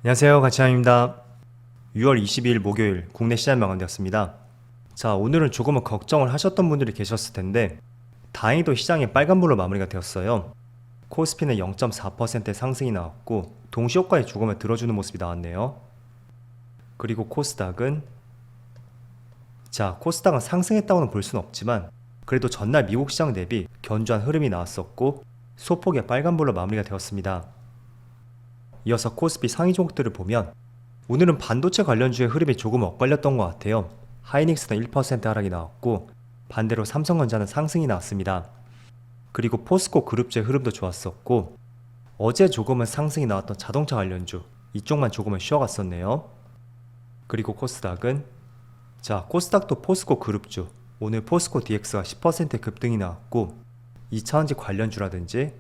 안녕하세요, 가치남입니다. 6월 22일 목요일 국내 시장 마감되었습니다. 자, 오늘은 조금은 걱정을 하셨던 분들이 계셨을 텐데 다행히도 시장이 빨간불로 마무리가 되었어요. 코스피는 0.4%의 상승이 나왔고 동시효과에 조금은 들어주는 모습이 나왔네요. 그리고 코스닥은 상승했다고는 볼 수는 없지만 그래도 전날 미국 시장 대비 견조한 흐름이 나왔었고 소폭의 빨간불로 마무리가 되었습니다. 이어서 코스피 상위 종목들을 보면 오늘은 반도체 관련주의 흐름이 조금 엇갈렸던 것 같아요. 하이닉스는 1% 하락이 나왔고 반대로 삼성전자는 상승이 나왔습니다. 그리고 포스코 그룹주의 흐름도 좋았었고 어제 조금은 상승이 나왔던 자동차 관련주 이쪽만 조금은 쉬어갔었네요. 그리고 코스닥도 포스코 그룹주 오늘 포스코 DX가 10% 급등이 나왔고 2차전지 관련주라든지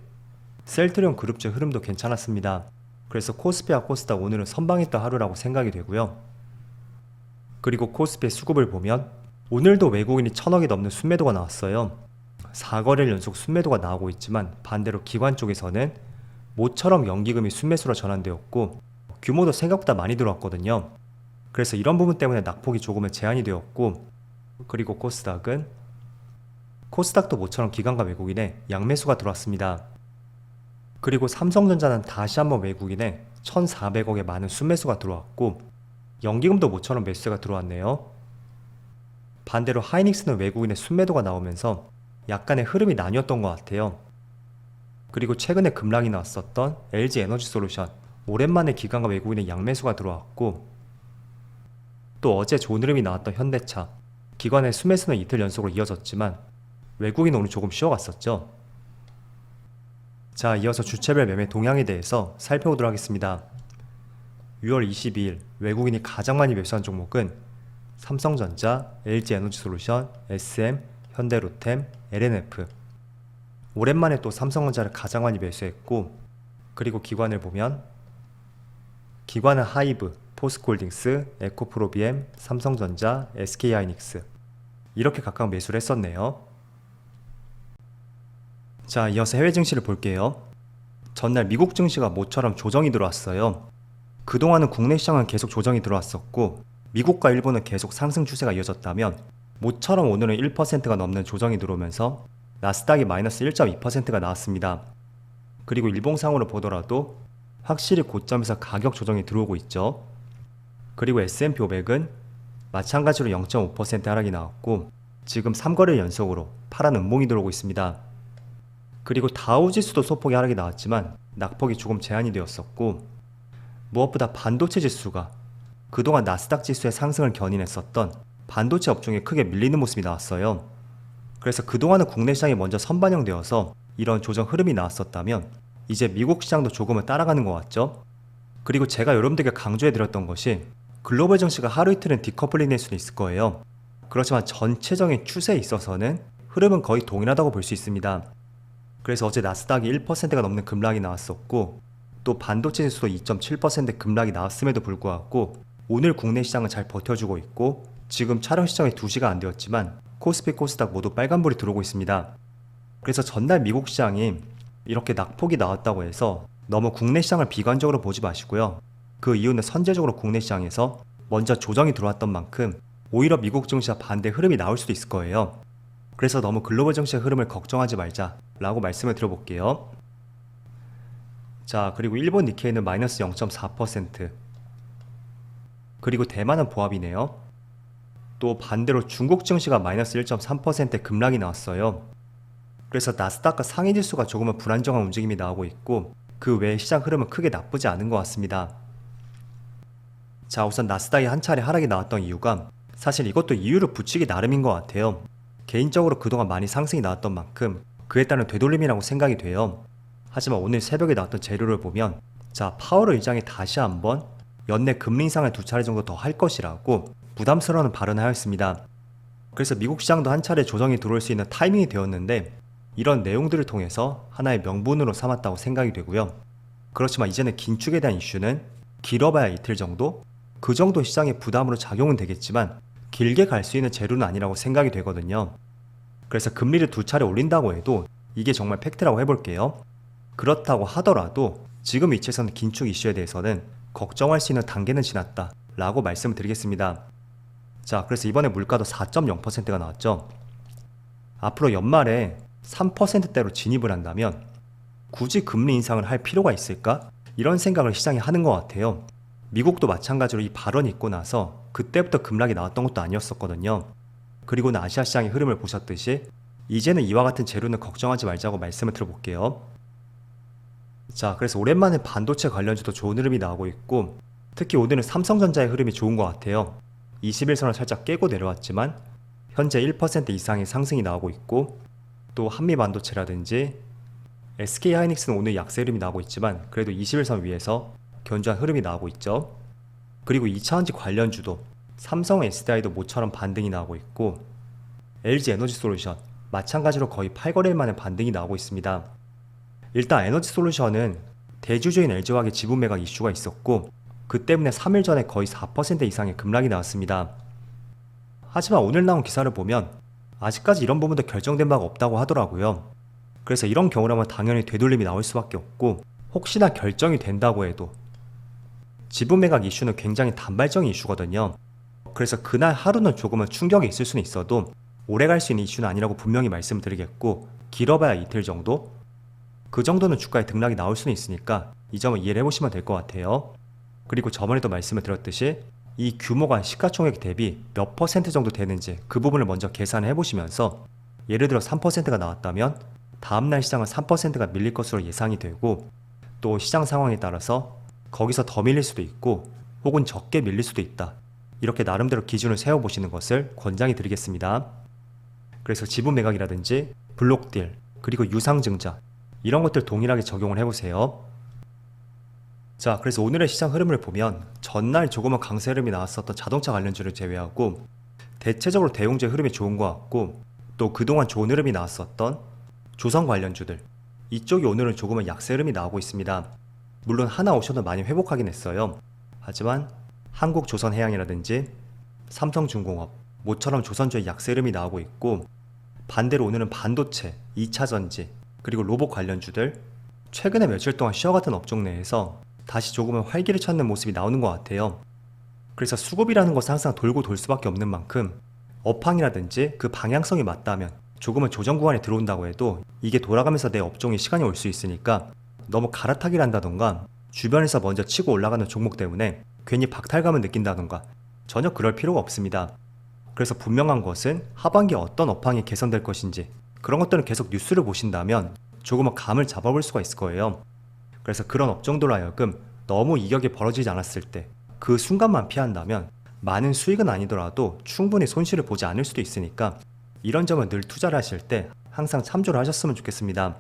셀트리온 그룹주의 흐름도 괜찮았습니다. 그래서 코스피와 코스닥 오늘은 선방했던 하루라고 생각이 되고요. 그리고 코스피의 수급을 보면 오늘도 외국인이 1000억이 넘는 순매도가 나왔어요. 4거래일 연속 순매도가 나오고 있지만 반대로 기관 쪽에서는 모처럼 연기금이 순매수로 전환되었고 규모도 생각보다 많이 들어왔거든요. 그래서 이런 부분 때문에 낙폭이 조금은 제한이 되었고 그리고 코스닥도 모처럼 기관과 외국인의 양매수가 들어왔습니다. 그리고 삼성전자는 다시 한번 외국인의 1,400억의 많은 순매수가 들어왔고 연기금도 모처럼 매수세가 들어왔네요. 반대로 하이닉스는 외국인의 순매도가 나오면서 약간의 흐름이 나뉘었던 것 같아요. 그리고 최근에 급락이 나왔었던 LG에너지솔루션 오랜만에 기관과 외국인의 양매수가 들어왔고 또 어제 좋은 흐름이 나왔던 현대차 기관의 순매수는 이틀 연속으로 이어졌지만 외국인 오늘 조금 쉬어갔었죠. 자, 이어서 주체별 매매 동향에 대해서 살펴보도록 하겠습니다. 6월 22일 외국인이 가장 많이 매수한 종목은 삼성전자, LG에너지솔루션, SM, 현대로템, LNF. 오랜만에 또 삼성전자를 가장 많이 매수했고 그리고 기관을 보면 기관은 하이브, 포스코홀딩스, 에코프로비엠, 삼성전자, SK하이닉스 이렇게 각각 매수를 했었네요. 자, 이어서 해외 증시를 볼게요. 전날 미국 증시가 모처럼 조정이 들어왔어요. 그동안은 국내 시장은 계속 조정이 들어왔었고 미국과 일본은 계속 상승 추세가 이어졌다면 모처럼 오늘은 1%가 넘는 조정이 들어오면서 나스닥이 마이너스 1.2%가 나왔습니다. 그리고 일봉상으로 보더라도 확실히 고점에서 가격 조정이 들어오고 있죠. 그리고 S&P 500은 마찬가지로 0.5% 하락이 나왔고 지금 3거래일 연속으로 파란 음봉이 들어오고 있습니다. 그리고 다우지수도 소폭의 하락이 나왔지만 낙폭이 조금 제한이 되었었고 무엇보다 반도체 지수가 그동안 나스닥 지수의 상승을 견인했었던 반도체 업종에 크게 밀리는 모습이 나왔어요. 그래서 그동안은 국내 시장이 먼저 선반영되어서 이런 조정 흐름이 나왔었다면 이제 미국 시장도 조금은 따라가는 것 같죠. 그리고 제가 여러분들에게 강조해드렸던 것이 글로벌 증시가 하루 이틀은 디커플링 될 수도 있을 거예요. 그렇지만 전체적인 추세에 있어서는 흐름은 거의 동일하다고 볼 수 있습니다. 그래서 어제 나스닥이 1%가 넘는 급락이 나왔었고 또 반도체 지수도 2.7% 급락이 나왔음에도 불구하고 오늘 국내 시장은 잘 버텨주고 있고 지금 촬영 시점이 2시가 안 되었지만 코스피 코스닥 모두 빨간불이 들어오고 있습니다. 그래서 전날 미국 시장이 이렇게 낙폭이 나왔다고 해서 너무 국내 시장을 비관적으로 보지 마시고요. 그 이유는 선제적으로 국내 시장에서 먼저 조정이 들어왔던 만큼 오히려 미국 증시와 반대 흐름이 나올 수도 있을 거예요. 그래서 너무 글로벌 증시의 흐름을 걱정하지 말자 라고 말씀을 드려볼게요. 자, 그리고 일본 니케이는 마이너스 0.4%. 그리고 대만은 보합이네요. 또 반대로 중국 증시가 마이너스 1.3% 급락이 나왔어요. 그래서 나스닥과 상위 지수가 조금은 불안정한 움직임이 나오고 있고 그 외의 시장 흐름은 크게 나쁘지 않은 것 같습니다. 자, 우선 나스닥이 한 차례 하락이 나왔던 이유가 사실 이것도 이유를 붙이기 나름인 것 같아요. 개인적으로 그동안 많이 상승이 나왔던 만큼 그에 따른 되돌림이라고 생각이 돼요. 하지만 오늘 새벽에 나왔던 재료를 보면 파월 의장이 다시 한번 연내 금리 인상을 2차례 정도 더 할 것이라고 부담스러운 발언을 하였습니다. 그래서 미국 시장도 한 차례 조정이 들어올 수 있는 타이밍이 되었는데 이런 내용들을 통해서 하나의 명분으로 삼았다고 생각이 되고요. 그렇지만 이제는 긴축에 대한 이슈는 길어봐야 이틀 정도? 그 정도 시장의 부담으로 작용은 되겠지만 길게 갈 수 있는 재료는 아니라고 생각이 되거든요. 그래서 금리를 2차례 올린다고 해도 이게 정말 팩트라고 해볼게요. 그렇다고 하더라도 지금 위치에서는 긴축 이슈에 대해서는 걱정할 수 있는 단계는 지났다 라고 말씀을 드리겠습니다. 자, 그래서 이번에 물가도 4.0%가 나왔죠. 앞으로 연말에 3%대로 진입을 한다면 굳이 금리 인상을 할 필요가 있을까? 이런 생각을 시장이 하는 것 같아요. 미국도 마찬가지로 이 발언이 있고 나서 그때부터 급락이 나왔던 것도 아니었었거든요. 그리고는 아시아 시장의 흐름을 보셨듯이 이제는 이와 같은 재료는 걱정하지 말자고 말씀을 드려볼게요. 자, 그래서 오랜만에 반도체 관련주도 좋은 흐름이 나오고 있고, 특히 오늘은 삼성전자의 흐름이 좋은 것 같아요. 21선을 살짝 깨고 내려왔지만 현재 1% 이상의 상승이 나오고 있고, 또 한미반도체라든지 SK하이닉스는 오늘 약세 흐름이 나오고 있지만 그래도 21선 위에서 견조한 흐름이 나오고 있죠. 그리고 2차전지 관련주도 삼성 SDI도 모처럼 반등이 나오고 있고, LG 에너지솔루션 마찬가지로 거의 8거래일 만에 반등이 나오고 있습니다. 일단 에너지솔루션은 대주주인 LG화학의 지분 매각 이슈가 있었고, 그 때문에 3일 전에 거의 4% 이상의 급락이 나왔습니다. 하지만 오늘 나온 기사를 보면 아직까지 이런 부분도 결정된 바가 없다고 하더라고요. 그래서 이런 경우라면 당연히 되돌림이 나올 수밖에 없고, 혹시나 결정이 된다고 해도 지분 매각 이슈는 굉장히 단발적인 이슈거든요. 그래서 그날 하루는 조금은 충격이 있을 수는 있어도 오래 갈 수 있는 이슈는 아니라고 분명히 말씀드리겠고, 길어봐야 이틀 정도? 그 정도는 주가에 등락이 나올 수는 있으니까 이 점을 이해를 해보시면 될 것 같아요. 그리고 저번에도 말씀을 드렸듯이 이 규모가 시가총액 대비 몇 퍼센트 정도 되는지 그 부분을 먼저 계산을 해보시면서, 예를 들어 3%가 나왔다면 다음날 시장은 3%가 밀릴 것으로 예상이 되고, 또 시장 상황에 따라서 거기서 더 밀릴 수도 있고 혹은 적게 밀릴 수도 있다, 이렇게 나름대로 기준을 세워보시는 것을 권장해 드리겠습니다. 그래서 지분 매각이라든지 블록딜 그리고 유상증자 이런 것들 동일하게 적용을 해보세요. 자, 그래서 오늘의 시장 흐름을 보면 전날 조금은 강세 흐름이 나왔었던 자동차 관련주를 제외하고 대체적으로 대웅주의 흐름이 좋은 것 같고, 또 그동안 좋은 흐름이 나왔었던 조선 관련주들, 이쪽이 오늘은 조금은 약세 흐름이 나오고 있습니다. 물론 하나오션은 많이 회복하긴 했어요. 하지만 한국조선해양이라든지 삼성중공업, 모처럼 조선주의 약세 흐름이 나오고 있고, 반대로 오늘은 반도체, 2차전지, 그리고 로봇 관련주들, 최근에 며칠 동안 쉬어갔던 업종 내에서 다시 조금은 활기를 찾는 모습이 나오는 것 같아요. 그래서 수급이라는 것은 항상 돌고 돌 수밖에 없는 만큼 업황이라든지 그 방향성이 맞다면 조금은 조정 구간에 들어온다고 해도 이게 돌아가면서 내 업종에 시간이 올 수 있으니까 너무 갈아타기를 한다던가 주변에서 먼저 치고 올라가는 종목 때문에 괜히 박탈감을 느낀다던가 전혀 그럴 필요가 없습니다. 그래서 분명한 것은 하반기에 어떤 업황이 개선될 것인지 그런 것들은 계속 뉴스를 보신다면 조금은 감을 잡아볼 수가 있을 거예요. 그래서 그런 업종들로 하여금 너무 이격이 벌어지지 않았을 때 그 순간만 피한다면 많은 수익은 아니더라도 충분히 손실을 보지 않을 수도 있으니까 이런 점은 늘 투자를 하실 때 항상 참조를 하셨으면 좋겠습니다.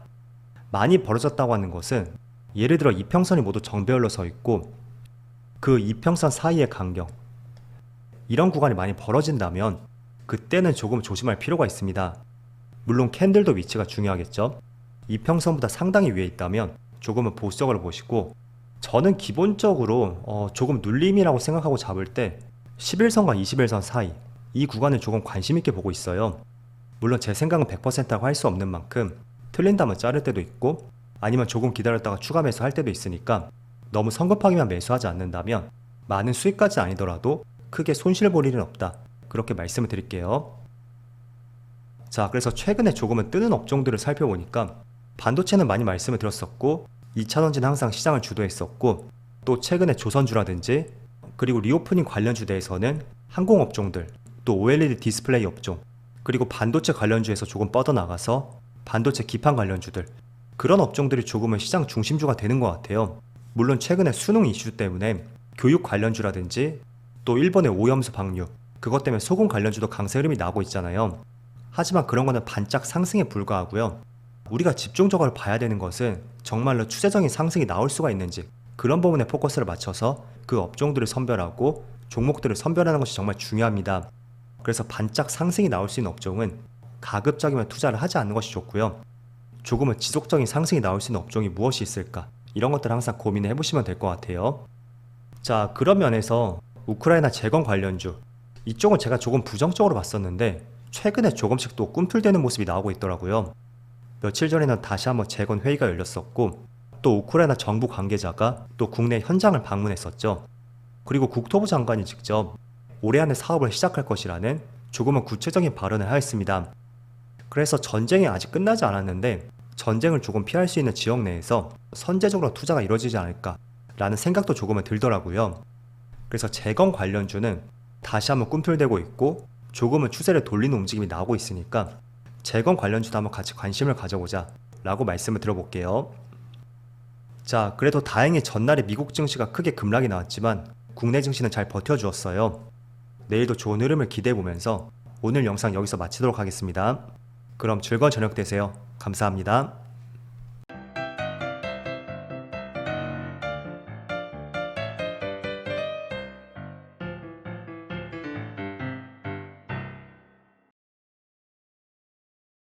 많이 벌어졌다고 하는 것은 예를 들어 이평선이 모두 정배열로 서 있고 그 이평선 사이의 간격, 이런 구간이 많이 벌어진다면 그때는 조금 조심할 필요가 있습니다. 물론 캔들도 위치가 중요하겠죠. 이평선보다 상당히 위에 있다면 조금은 보수적으로 보시고, 저는 기본적으로 조금 눌림이라고 생각하고 잡을 때 11선과 21선 사이 이 구간을 조금 관심 있게 보고 있어요. 물론 제 생각은 100%라고 할 수 없는 만큼 틀린다면 자를 때도 있고 아니면 조금 기다렸다가 추가 매수할 때도 있으니까 너무 성급하게만 매수하지 않는다면 많은 수익까지는 아니더라도 크게 손실 볼 일은 없다, 그렇게 말씀을 드릴게요. 자, 그래서 최근에 조금은 뜨는 업종들을 살펴보니까 반도체는 많이 말씀을 드렸었고 2차전지는 항상 시장을 주도했었고, 또 최근에 조선주라든지 그리고 리오프닝 관련주 대에서는 항공업종들, 또 OLED 디스플레이 업종, 그리고 반도체 관련주에서 조금 뻗어나가서 반도체 기판 관련주들, 그런 업종들이 조금은 시장 중심주가 되는 것 같아요. 물론 최근에 수능 이슈 때문에 교육 관련주라든지 또 일본의 오염수 방류, 그것 때문에 소금 관련주도 강세 흐름이 나고 있잖아요. 하지만 그런 거는 반짝 상승에 불과하고요. 우리가 집중적으로 봐야 되는 것은 정말로 추세적인 상승이 나올 수가 있는지, 그런 부분에 포커스를 맞춰서 그 업종들을 선별하고 종목들을 선별하는 것이 정말 중요합니다. 그래서 반짝 상승이 나올 수 있는 업종은 가급적이면 투자를 하지 않는 것이 좋고요. 조금은 지속적인 상승이 나올 수 있는 업종이 무엇이 있을까, 이런 것들을 항상 고민해 보시면 될 것 같아요. 자, 그런 면에서 우크라이나 재건 관련주, 이쪽은 제가 조금 부정적으로 봤었는데 최근에 조금씩 또 꿈틀대는 모습이 나오고 있더라고요. 며칠 전에는 다시 한번 재건 회의가 열렸었고, 또 우크라이나 정부 관계자가 또 국내 현장을 방문했었죠. 그리고 국토부 장관이 직접 올해 안에 사업을 시작할 것이라는 조금은 구체적인 발언을 하였습니다. 그래서 전쟁이 아직 끝나지 않았는데 전쟁을 조금 피할 수 있는 지역 내에서 선제적으로 투자가 이루어지지 않을까라는 생각도 조금은 들더라고요. 그래서 재건 관련주는 다시 한번 꿈틀대고 있고 조금은 추세를 돌리는 움직임이 나오고 있으니까 재건 관련주도 한번 같이 관심을 가져보자 라고 말씀을 드려볼게요. 자, 그래도 다행히 전날에 미국 증시가 크게 급락이 나왔지만 국내 증시는 잘 버텨주었어요. 내일도 좋은 흐름을 기대해보면서 오늘 영상 여기서 마치도록 하겠습니다. 그럼 즐거운 저녁 되세요. 감사합니다.